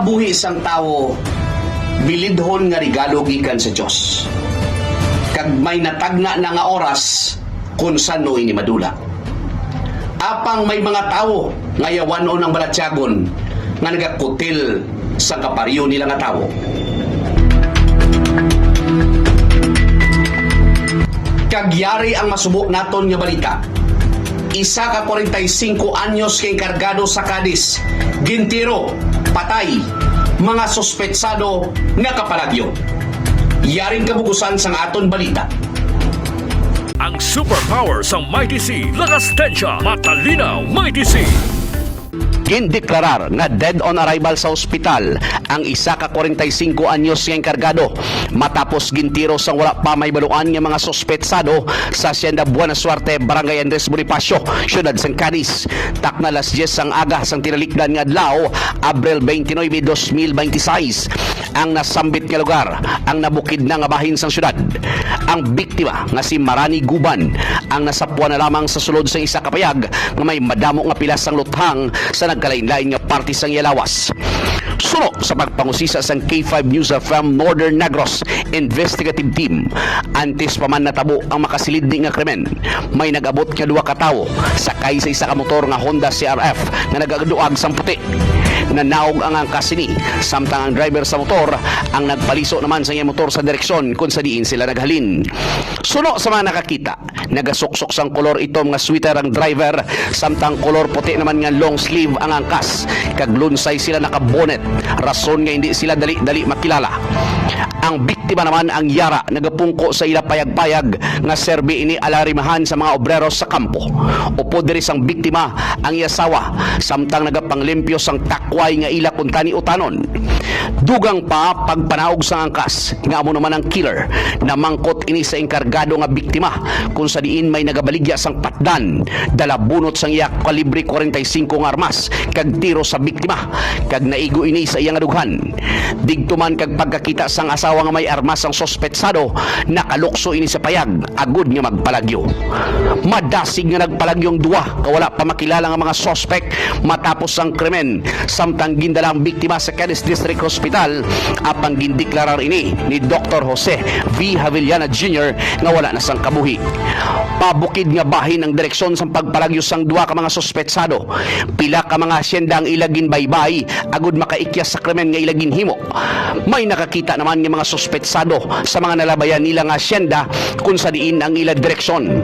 kabuhi sang tawo bilidhon nga regalo gikan sa Dios. Kag may natagna na nga oras kung sano ini madula. Apang may mga tawo nga yawanon ang balatyagon nga nagakutil sa kaparyo nila nga tawo. Kagyari ang masubo naton nga balita. Isa ka 45 anyos kay kargado sa Cadiz, gintiro, patay, mga sospetsado nga kapalagyo. Yaring kabugusan sang aton balita. Ang superpower sa Mighty C, lakas tensya, matalinaw, Mighty C. Gindeklarar nga dead on arrival sa ospital ang isa ka 45 anyos nga enkargado matapos gintiro sang wala pa may baluan nga mga sospetsado sa Hacienda Buena Suerte, Barangay Andres Bonifacio, siyudad sang Cadiz. Takna las 10 sang aga sang tinalikdan nga adlaw, Abril 29, 2026. Ang nasambit nga lugar ang nabukid na nga bahin sang syudad. Ang biktima nga si Marani Guban ang nasapuan na lamang sa sulod sang isa ka payag nga may madamo nga pilas sang luthang sa nagkalain-lain nga parte sang Yalawas. Suno sa pagpangusisa sang K5 News FM Northern Negros Investigative Team, antes pa man natabo ang makasilid nga krimen, may nag-abot nga 2 ka tawo sakay sa isa ka motor nga Honda CRF nga nagaduag sang puti. Nanaog ang angkas sini, samtang ang driver sa motor ang nagpaliso naman sa iyang motor sa direksyon kung sa diin sila naghalin. Suno sa mga nakakita, nagasuksok sang kolor itom nga sweater ang driver, samtang kolor puti naman nga long sleeve ang angkas. Kaglunsay sila nakabonet, rason nga hindi sila dali-dali makilala. Ang biktima naman ang yara nagapungko sa ila payag-payag nga serbi ini alarimahan sa mga obreros sa kampo. Upo diri sang biktima ang yasawa, samtang nagapanglimpyo sang takway nga ila kuntani utanon. Dugang pa pagpanaog sa angkas nga amo naman ang killer na mangkot ini sa enkargado nga biktima kung sa diin may nagabaligya sang patdan, dala bunot sang iya kalibre 45 nga armas kag tiro sa biktima kag naigo ini sa iyang adughan. Digto man kag pagkakita sang asawa nga may armas ang sospetsado, nakalukso ini sa payag agud nga magpalagyo. Madasig nga nagpalagyong duwa kawala pa makilala nga mga sospek matapos ang krimen, samtang gindala ang biktima sa Cadiz District Hospital apang gindeklarar ini ni Dr. Jose V. Havillana Jr. nga wala na sang kabuhi. Pabukid nga bahin ang direksyon sa pagpalagyo sang 2 ka mga sospetsado. Pila ka mga hacienda ang ilagin baybay agud makaikyas sa krimen nga ilagin himo. May nakakita naman nga mga sospetsado sa mga nalabayan nila nga hacienda kung sa diin ang ila direksyon.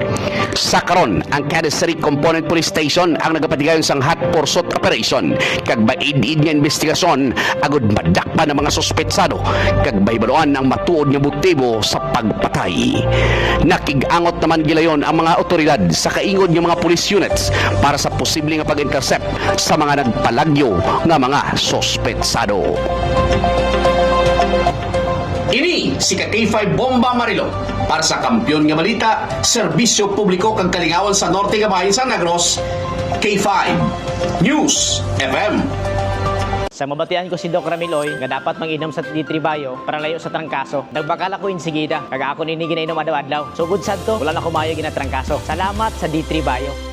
Sa karon, ang Cadiz City Component Police Station ang nagapatigayon sang hot pursuit operation kag baid-id nga investigasyon agud madakpan ng mga sospetsado kag baybaluan ang matuod nga motibo sa pagpatay. Nakig-angot naman gilayon ang mga otoridad sa kaingod nga mga police units para sa posible nga pag-intercept sa mga nagpalagyo nga mga sospetsado. Ini si K5 Bomba Marilo para sa Kampiyon nga Balita, Serbisyo Publiko kang Kalingawan sa Norte nga Bahin sa Negros, K5 News FM. Sa mabatian ko si Doc Ramiloy nga dapat manginom sa D3 Bio para layo sa trangkaso. Nagbakala ko insigida, kag ako nini ginainom adlaw-adlaw. So good sad to, wala na kumayo gina trangkaso. Salamat sa D3 Bio.